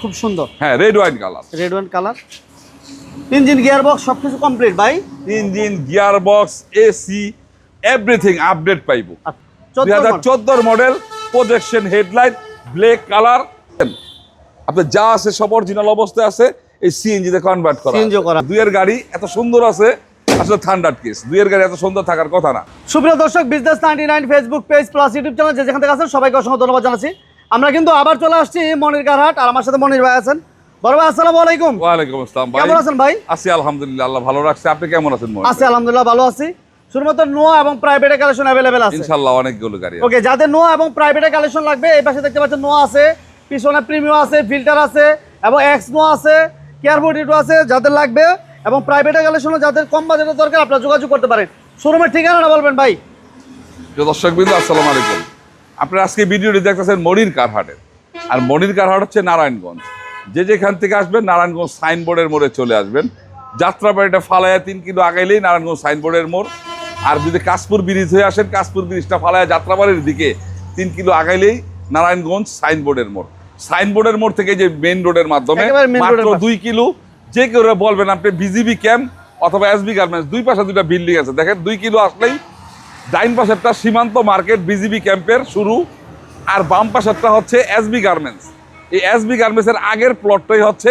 খুব সুন্দর। হ্যাঁ, red wine colour. Engine gear box সবকিছু কমপ্লিট ভাই। Engine gear box AC everything update পাইবো। 2014 model, projection headlight, black colour. আপনার যা আছে সব অরিজিনাল অবস্থায় আছে। এই সিএনজি তে কনভার্ট করা। দুইয়ের গাড়ি এত সুন্দর আছে, আসলে থান্ডার কেস। দুইয়ের গাড়ি এত সুন্দর থাকার কথা না। সুপ্রিয় দর্শক, business 99 Facebook page plus YouTube channel যেখান থেকে আছেন সবাইকে অসংখ্য ধন্যবাদ জানাচ্ছি। আমরা কিন্তু আবার চলে আসছি মনির কারহাট, আর আমার সাথে মনির ভাই আছেন। বড় ভাই আসসালামু আলাইকুম। ওয়ালাইকুম আসসালাম ভাই। কেমন আছেন ভাই? আছি আলহামদুলিল্লাহ, আল্লাহ ভালো রাখছে। আপনি কেমন আছেন? আছি আলহামদুলিল্লাহ, ভালো আছি। শুধুমাত্র নোয়া এবং প্রাইভেট কালেকশন अवेलेबल আছে ইনশাআল্লাহ, অনেকগুলো গাড়ি আছে। ওকে, যাদের নোয়া এবং প্রাইভেট কালেকশন লাগবে, এই পাশে দেখতে পাচ্ছেন নোয়া আছে, পিছনে প্রিমিয়াম আছে, ফিল্টার আছে এবং এক্স নোয়া আছে, কেয়ার 42 আছে। যাদের লাগবে এবং প্রাইভেট কালেকশন যাদের কম বাজেটের দরকার, আপনারা যোগাযোগ করতে পারেন। শোরুমের ঠিকানাটা বলবেন ভাই। দর্শকবৃন্দ আসসালামু আলাইকুম। আপনারা আজকে ভিডিওটি দেখতেছেন মনির কারহাটের, আর মনির কারহাট হচ্ছে নারায়ণগঞ্জ। যে যেখান থেকে আসবেন নারায়ণগঞ্জ সাইনবোর্ডের মোড়ে চলে আসবেন। যাত্রাবাড়িটা ফালায়া 3 কিলো আগাইলেই নারায়ণগঞ্জ সাইনবোর্ডের মোড়। আর যদি কাশপুর ব্রিজ হয়ে আসেন, কাশপুর ব্রিজটা ফালায়া যাত্রাবাড়ির দিকে 3 কিলো আগাইলেই নারায়ণগঞ্জ সাইনবোর্ডের মোড়। সাইনবোর্ডের মোড় থেকে যে মেইন রোডের মাধ্যমে মাত্র 2 কিলো, যে কেউ বলবেন আপনি বিজিবি ক্যাম্প অথবা এসবি গার্মেন্টস, দুই পাশে দুইটা বিল্ডিং আছে। দেখেন 2 কিলো আসলেই ডাইন পাশেরটা সীমান্ত মার্কেট বিজিবি ক্যাম্পের শুরু, আর বাম পাশেরটা হচ্ছে এসবি গার্মেন্টস। এই এসবি গার্মেন্টস এর আগের প্লটটাই হচ্ছে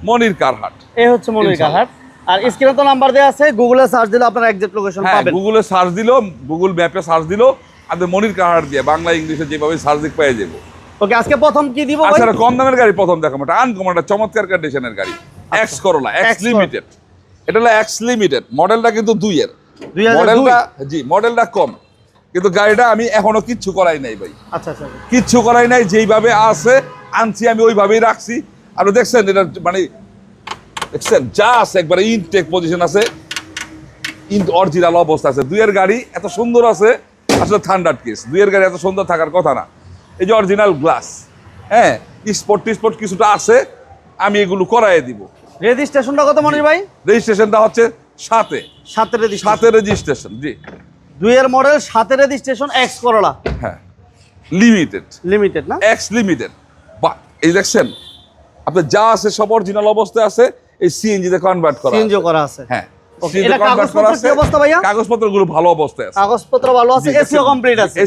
মনির কারহাট। এই হচ্ছে মনির কারহাট। আর স্ক্রিনে তো নাম্বার দেওয়া আছে, গুগলে সার্চ দিলে আপনারা এক্সাক্ট লোকেশন পাবেন। গুগলে সার্চ দিলো, গুগল ম্যাপে সার্চ দিলো, আপনি মনির কারহাট দিয়ে বাংলা ইংলিশে যেভাবে সার্চ দিক পেয়ে যাবো। ওকে, আজকে প্রথম কি দিব ভাই? আচ্ছা, কম দামের গাড়ি প্রথম দেখাবো। এটা আনকমন, একটা চমৎকার কন্ডিশনের গাড়ি, এক্স করোলা, এক্স লিমিটেড। এটা হলো এক্স লিমিটেড, মডেলটা কিন্তু 2 এর। মডেলটা কম, কিন্তু গাড়িটা আমি এখনো কিচ্ছু করাই নাই ভাই। আচ্ছা, কিচ্ছু করাই নাই, যেইভাবে আছে আনছি আমি ওইভাবেই রাখছি। আর দেখছেন এটা মানে দেখছেন যা আছে একবারে ইনটেক পজিশন আছে, অরিজিনাল অবস্থা আছে। 2 এর গাড়ি এত সুন্দর আছে, আসলে থান্ডার কেস। 2 এর গাড়ি এত সুন্দর থাকার কথা না। এই যে অরিজিনাল গ্লাস, হ্যাঁ, স্পট কিছুটা আছে, আমি এগুলো করাই দিব। রেজিস্ট্রেশনটা কত মনির ভাই? রেজিস্ট্রেশনটা হচ্ছে 7 রেজিস্ট্রেশন। জি, 2 এর মডেল, 7 রেজিস্ট্রেশন, এক্স করোলা। হ্যাঁ, লিমিটেড না, এক্স লিমিটেড। বা এই দেখছেন আপনার যা আছে সব অরিজিনাল অবস্থায় আছে। এই সিএনজি তে কনভার্ট করা আছে। হ্যাঁ, এটা কাগজপত্র কি অবস্থা ভাইয়া? কাগজপত্রগুলো ভালো অবস্থায় আছে। কাগজপত্র ভালো আছে, এসিও কমপ্লিট আছে।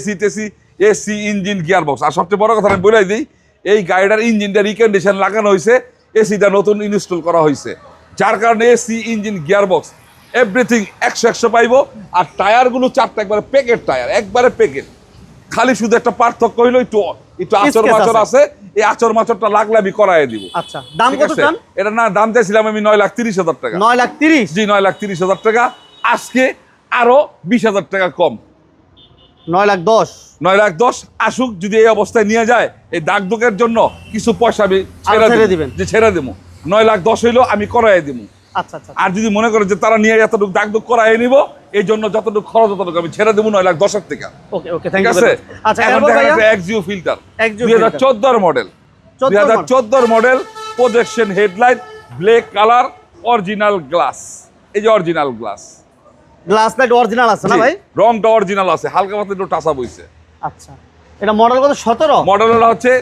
AC engine gear box. আর সবচেয়ে বড় কথা আমি বলে দিই, এই গাড়িটার ইঞ্জিনটা রিকন্ডিশন লাগানো হয়েছে, এসিটা নতুন ইনস্টল করা হয়েছে, যার কারণে AC engine gear box everything 100 পাইবো। আর টায়ারগুলো 4টা একবারে প্যাকেট টায়ার, একবারে প্যাকেট। খালি শুধু একটা পার্থক্য হইলো একটু আচর মাচর আছে। এই আচর মাচরটা লাগলে আমি করাই দিব। আচ্ছা, দাম কত চান? এটা না, দাম চাইছিলাম আমি 9,30,000 টাকা। 9,30,000? জি, 9,30,000 টাকা। আজকে আরো 20,000 টাকা কম, 9,10,000 আসুক। যদি এই অবস্থায় নিয়ে যায়, এই দাগ দুকের জন্য কিছু পয়সা আমি ছেড়ে দেবো। 9,10,000 হইলো আমি করাই দিব। আচ্ছা, আর যদি মনে করে যে তারা নিয়ে এতটুকু দাগ দুক করাই নিব, এই জন্য যতটুকু খরচ ততটুকু আমি ছেড়ে দেবো 9,10,000 টাকা। ওকে, থ্যাংক ইউ। আচ্ছা, এখন দেখেন একটা Axio filter, 2014 model, projection headlight, black colour, original glass. এই যে অরিজিনাল গ্লাস লাইট অরিজিনাল আছে না ভাই? রংটা অরিজিনাল আছে, হালকা পাতলা একটু টাচা বইছে। আচ্ছা, এটা মডেল কত? 17 মডেলটা হচ্ছে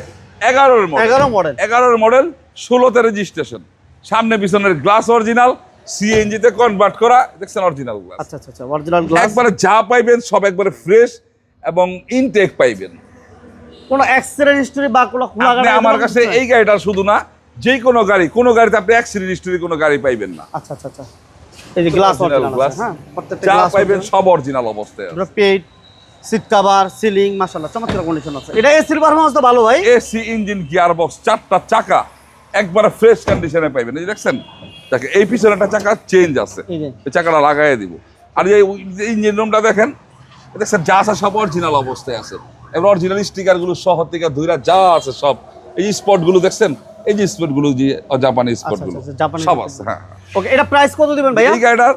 11 মডেল, 16তে রেজিস্ট্রেশন। সামনে পিছনের গ্লাস অরিজিনাল, সিএনজি তে কনভার্ট করা। দেখছেন অরিজিনাল গ্লাস। আচ্ছা, অরিজিনাল গ্লাস। একবারে যা পাইবেন সব একবারে ফ্রেশ এবং ইনটেক পাইবেন। কোনো অ্যাক্সিডেন্ট হিস্টরি বা কোনো খোলা গাড়ি আমার কাছে এই গাড়িটা শুধু না, যে কোনো গাড়িতে আপনি অ্যাক্সিডেন্ট হিস্টরি কোনো গাড়ি পাইবেন না। আচ্ছা, এই যে গ্লাস অরিজিনাল আছে, হ্যাঁ, প্রত্যেকটা যা গ্লাস পাইবেন সব অরিজিনাল অবস্থায় আছে। পেইন্ট, সিট কভার, সিলিং, মাশাআল্লাহ চমৎকার কন্ডিশন আছে। এটা এসির পারফরম্যান্স তো ভালো ভাই। এসি ইঞ্জিন গিয়ার বক্স, 4টা চাকা একবারে ফ্রেশ কন্ডিশনে পাইবেন। এই দেখছেন, এই পিছনে একটা চাকা চেঞ্জ আছে, এই চাকাটা লাগাই দিব। আর এই ইঞ্জিন রুমটা দেখেন, দেখছেন যা আছে সব অরিজিনাল অবস্থায় আছে। এবার অরিজিনাল স্টিকার গুলো শহর থেকে ধুইরা যা আছে সব। এই স্পট গুলো দেখছেন, এই যে স্পট গুলো, যে জাপানি স্পট গুলো সব আছে। হ্যাঁ, ওকে, এটা প্রাইস কত দিবেন ভাইয়া? এই গাড়িটার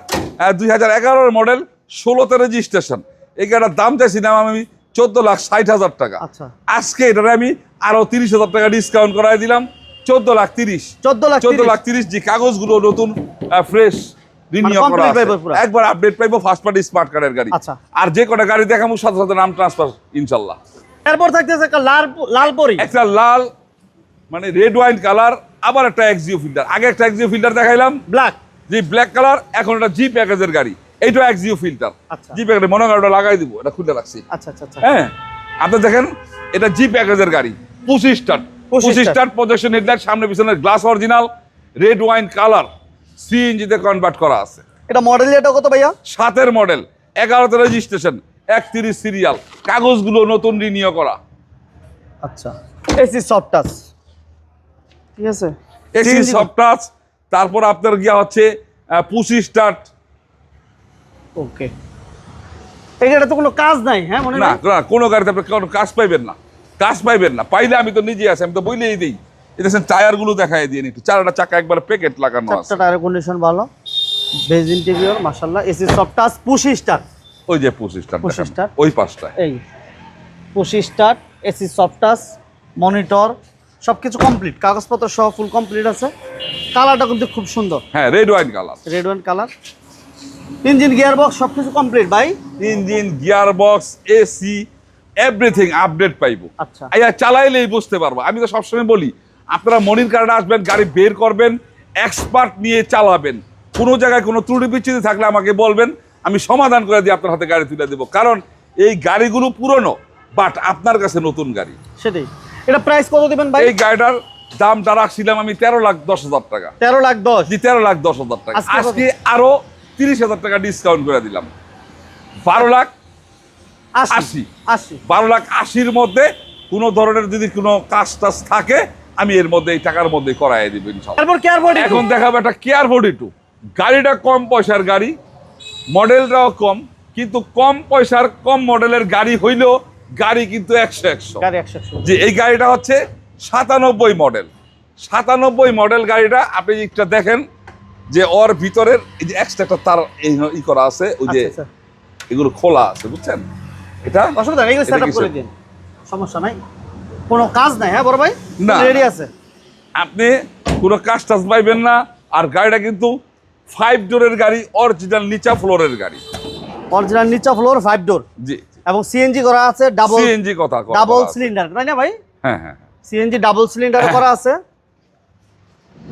2011 মডেল, 16তে রেজিস্ট্রেশন। এই গাড়িটার দাম চাইছিলাম আমি 14,60,000 টাকা। আচ্ছা, আজকে এটার আমি আরো 30,000 টাকা ডিসকাউন্ট করাই দিলাম, 14,30,000। যে কাগজগুলো নতুন ফ্রেশ রিনিউ করা আছে, একবার আপডেট পাইবো, ফার্স্ট পার্টি স্মার্ট কার্ডের গাড়ি। আর যে কটা গাড়ি দেখাবো সাথে সাথে নাম ট্রান্সফার ইনশাআল্লাহ। এরপর থাকতেছে একটা লাল পরি, একটা লাল মানে রেড ওয়াইন কালার, আবার একটা এক্সিও ফিল্টার। আগে একটা এক্সিও ফিল্টার দেখাইলাম ব্ল্যাক, জি ব্ল্যাক কালার, এখন এটা জি প্যাকেজের গাড়ি, এইটা এক্সিও ফিল্টার। আচ্ছা জি প্যাকেজে মনে করেন ওটা লাগাই দিব, এটা খুলে রাখছি। আচ্ছা আচ্ছা আচ্ছা হ্যাঁ, আপনি দেখেন এটা জি প্যাকেজের গাড়ি, 25 স্টার্ট, 25 স্টার্ট, প্রজেকশন হেডলাইট, সামনে পিছনের glass original, red wine colour, CNG তে কনভার্ট করা আছে। এটা মডেল এটা কত ভাইয়া? 7 মডেল, 11তে রেজিস্ট্রেশন, 31 সিরিয়াল, কাগজগুলো নতুন রিনিউ করা। আচ্ছা, এসি সফট টাচ, ঠিক আছে, এসি সফট টাচ, তারপর আপনার গিয়া হচ্ছে 25 স্টার্ট। ওকে, এটা তো কোনো কাজ নাই, হ্যাঁ মনে না নাই? না, কোনো গাড়িতে আপনি কোনো কাজ পাইবেন না, কাজ পাইবেন না। পাইলে আমি তো নিজেই আছি, আমি তো বইলেই দিই। এটা টায়ার গুলো দেখাই দিয়ে একটু, চারটা চাকা একবার প্যাকেট লাগানো আছে। চারটা টায়ারের কন্ডিশন ভালো, বেজ ইন্টেরিয়র মাশাআল্লাহ, AC soft touch, push start, ওই যে 25 স্টার্ট, 25 স্টার। ওই পাঁচটা। এই push start, AC soft touch, monitor, সবকিছু কমপ্লিট, কাগজপত্র সহ ফুল কমপ্লিট আছে। কালারটা কিন্তু খুব সুন্দর, হ্যাঁ red wine colour, red wine colour. Engine gear box সবকিছু কমপ্লিট ভাই। Engine, gear box, AC, everything update পাইবো। আচ্ছা, আইয়া চালাইলেই বুঝতে পারবো। আমি তো সবসময় বলি, আপনারা মনির কারণে আসবেন, গাড়ি বের করবেন, এক্সপার্ট নিয়ে চালাবেন। কোনো জায়গায় কোনো ত্রুটি বিচ্ছুতি থাকলে আমাকে বলবেন, আমি সমাধান করে দিয়ে আপনার হাতে গাড়ি তুলে দেবো। কারণ এই গাড়িগুলো পুরনো, বাট আপনার কাছে নতুন গাড়ি। সেটাই। এটা প্রাইস কত দিবেন ভাই? এই গাড়িটার দামটা রাখছিলাম আমি 13,10,000 টাকা। 13,10,000। জি 13,10,000 টাকা। আজকে কত? আজকে আরো 30,000 টাকা ডিসকাউন্ট করে দিলাম, 12,80,000। 80। 12,80,000 মধ্যে কোনো ধরনের যদি কোনো কাজ টাজ থাকে, আমি এর মধ্যে এই টাকার মধ্যে করাই দিব ইনশাআল্লাহ। তারপর কেয়ার বডি। এখন দেখাবো একটা কেয়ার 42। গাড়িটা কম পয়সার গাড়ি, মডেলটাও কম, কিন্তু কম পয়সার কম মডেলের গাড়ি হইলেও গাড়ি কিন্তু 100 গাড়ি 100। যে এই গাড়িটা হচ্ছে 97 মডেল। 97 মডেল গাড়িটা আপনি একটা দেখেন যে ওর ভিতরের এই যে এক্সট্রা একটা তার ই করা আছে, ওই যে আচ্ছা, এগুলো খোলা আছে, বুঝছেন? এটা অসুবিধা নেই, এগুলো সেটআপ করে দিন, সমস্যা নাই, কোনো কাজ নাই। হ্যাঁ বড় ভাই, না, রেডি আছে, আপনি কোনো কাজ টাজ পাইবেন না। আর গাড়িটা কিন্তু 5 ডোরের গাড়ি, অরিজিনাল নিচা ফ্লোরের গাড়ি, অরিজিনাল নিচা ফ্লোর 5 ডোর, জি, এবং সিএনজি করা আছে, ডাবল সিএনজি কথা ডাবল সিলিন্ডার, তাই না ভাই? হ্যাঁ হ্যাঁ, সিএনজি ডাবল সিলিন্ডার করা আছে,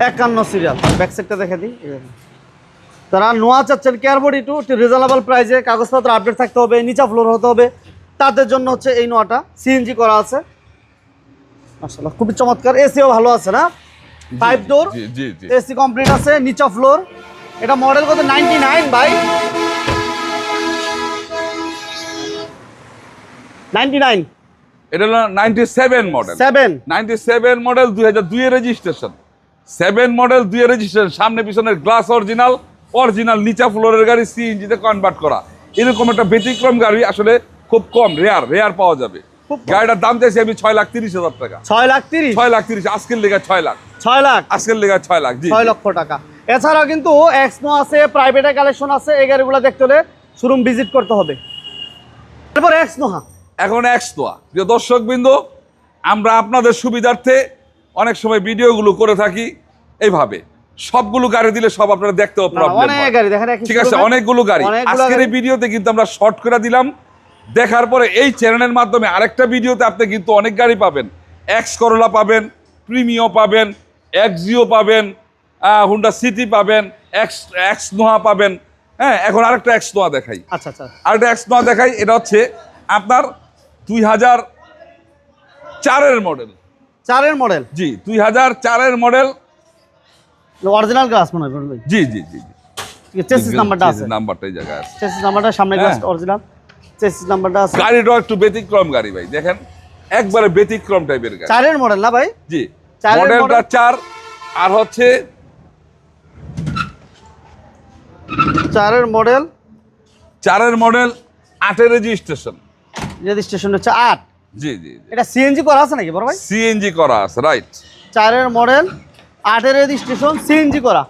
51 সিরিয়াল। ব্যাক সাইডটা দেখে দিই। তারা নোয়া চাচ্ছেন কেয়ার বডি টু, রিজনেবল প্রাইসে, কাগজপত্র আপডেট থাকতে হবে, নিচা ফ্লোর হতে হবে, তাদের জন্য হচ্ছে এই নোয়াটা। সিএনজি করা আছে মাশাআল্লাহ, খুবই চমৎকার। এসিও ভালো আছে না, 5 ডোর, জি জি জি। এসি কমপ্লিট আছে, নিচা ফ্লোর। এটা মডেল কত? 99 ভাই, 99। এটা হলো 97 মডেল, 7 97 মডেল, 2002 এর রেজিস্ট্রেশন, 7 মডেল, 2 এর রেজিস্ট্রেশন, সামনে পিছনের গ্লাস অরিজিনাল, অরিজিনাল নিচা ফ্লোরের গাড়ি, সিএনজি তে কনভার্ট করা। এরকম একটা ব্যতিক্রম গাড়ি আসলে খুব কম, রেয়ার পাওয়া যাবে। গাড়িটার দাম চাইছি আমি 6,30,000 টাকা। 6,30,000, 6,30,000 আজকের লেগে 6 লাখ, 6 লাখ, আজকের লেগে 6 লাখ, জি 6 লক্ষ টাকা। এছাড়াও কিন্তু এক্সনো আছে, প্রাইভেটের কালেকশন আছে। এই গাড়িগুলো দেখতে হলে শোরুম ভিজিট করতে হবে। তারপর এক্সনো, এখন এক্সনোয়া। প্রিয় দর্শকবৃন্দ, আমরা আপনাদের সুবিধার্থে অনেক সময় ভিডিওগুলো করে থাকি এইভাবে, সবগুলো গাড়ি দিলে সব আপনারা দেখতেও প্রবলেম অনেক গাড়ি দেখেন, ঠিক আছে, অনেকগুলো গাড়ি। আজকের এই ভিডিওতে কিন্তু আমরা শর্ট করে দিলাম। দেখার পরে এই চ্যানেলের মাধ্যমে আরেকটা ভিডিওতে আপনি কিন্তু অনেক গাড়ি পাবেন, এক্স করোলা পাবেন, প্রিমিও পাবেন, এক্সিও পাবেন, হুন্ডা সিটি পাবেন, এক্স নোয়া পাবেন। হ্যাঁ, এখন আরেকটা এক্স নোয়া দেখাই। আচ্ছা আচ্ছা, আরেকটা এক্স নোয়া দেখাই। এটা হচ্ছে আপনার 2004-এর মডেল। 4-এর মডেল, জি 2004-এর মডেল, অরিজিনাল গ্লাস মনে হয় ভাই। জি জি জি জি, চেসিস নাম্বারটা আছে, নাম্বারটা এই জায়গায় আছে, চেসিস নাম্বারটা সামনে গ্লাস অরিজিনাল, চেসিস নাম্বারটা আছে। গাড়িটা একটু ব্যতিক্রম গাড়ি ভাই, দেখেন একবারে ব্যতিক্রম টাইপের গাড়ি। 4-এর মডেল না ভাই? জি, 4-এর মডেলটা 4, আর হচ্ছে 4-এর মডেল, 4-এর মডেল, 8-এর রেজিস্ট্রেশন, রেজিস্ট্রেশন হচ্ছে 8। জি জি, এটা সিএনজি করা আছে নাকি বড় ভাই? সিএনজি করা আছে, রাইট। 4-এর মডেল, 8-এর রেজিস্ট্রেশন, সিএনজি করা।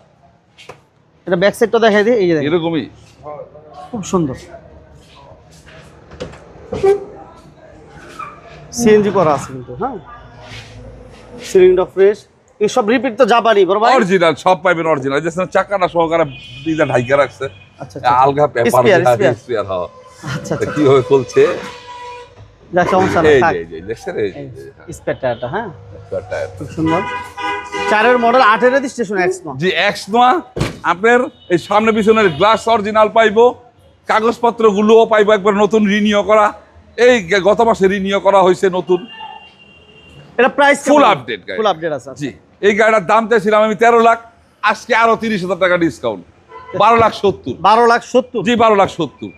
এটা ব্যাক সাইডটা দেখাই দিই, এই যে দেখেন, এরকমই খুব সুন্দর সিএনজি করা আছে কিন্তু। হ্যাঁ, সিলিংটা ফ্রেশ, এই সব রিপিট তো জাপানি বড় ভাই, অরিজিনাল সব পাইবেন অরিজিনাল। যে চাকাটা সহকারে ডিজাইন ঢাইকা রাখছে, আচ্ছা আলগা পেপার স্পেয়ার, স্পেয়ার। আচ্ছা আচ্ছা, কিভাবে খুলছে যা সমস্যা এই নেই, যে দেখছেন এই যে স্পেয়ার টায়ারটা, হ্যাঁ স্পেয়ার টায়ার। খুব সুন্দর। 4 মডেল 8 রেজিস্ট্রেশন এক্স নো। জি এক্স নোয়া আপনার এই সামনে পিছনের গ্লাস অরিজিনাল পাইবো, কাগজপত্রগুলোও পাইবো একবার নতুন রিনিউ করা, এই গত মাসে রিনিউ করা হয়েছে নতুন, এটা প্রাইস ফুল আপডেট গাড়ি। ফুল আপডেট আছে। জি এই গাড়িটার দাম চাইছিলাম আমি 13 লাখ, আজকে আরো 30,000 টাকা ডিসকাউন্ট, 12,70,000। 12,70,000। জি 12,70,000,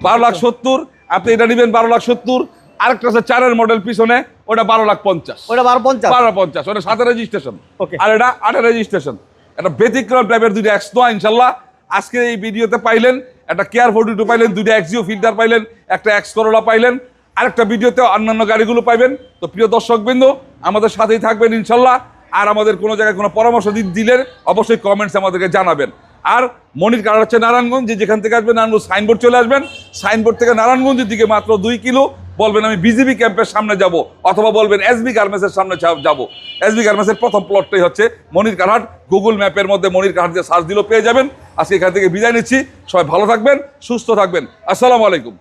12,70,000 আপনি এটা নেবেন 12,70,000। আরেকটা আছে 4 মডেল পিছনে, ওটা 12,50,000। ওটা 12,50,000। 12,50,000 ওটা 7 রেজিস্ট্রেশন, Okay. আর এটা 8 রেজিস্ট্রেশন। এটা ব্যতিক্রম টাইপের দুইটা এক্স নোয়া ইনশাল্লাহ আজকে এই ভিডিওতে পাইলেন। একটা কেয়ার 42 পাইলেন, দুইটা এক্সিও ফিল্টার পাইলেন, একটা এক্স করোলা পাইলেন, আরেকটা ভিডিওতে অন্যান্য গাড়িগুলো পাইবেন। তো প্রিয় দর্শকবৃন্দ আমাদের সাথেই থাকবেন ইনশাল্লাহ। আর আমাদের কোনো জায়গায় কোনো পরামর্শ দিলেন অবশ্যই কমেন্টস আমাদেরকে জানাবেন। আর মনির কার হচ্ছে নারায়ণগঞ্জ, যেখান থেকে আসবেন নারায়ণগঞ্জ সাইনবোর্ড চলে আসবেন, সাইনবোর্ড থেকে নারায়ণগঞ্জের দিকে মাত্র 2 কিলো, বলবেন আমি বিজিবি ক্যাম্পের সামনে যাব, অথবা বলবেন এসবি গার্মেন্টসের সামনে যাব। এসবি গার্মেন্টসের প্রথম প্লটটাই হচ্ছে মনির কারহাট। গুগল ম্যাপের মধ্যে মনির কারহাট দিয়ে সার্চ দিলেও পেয়ে যাবেন। আজকে এখান থেকে বিদায় নিচ্ছি, সবাই ভালো থাকবেন, সুস্থ থাকবেন, আসসালামু আলাইকুম।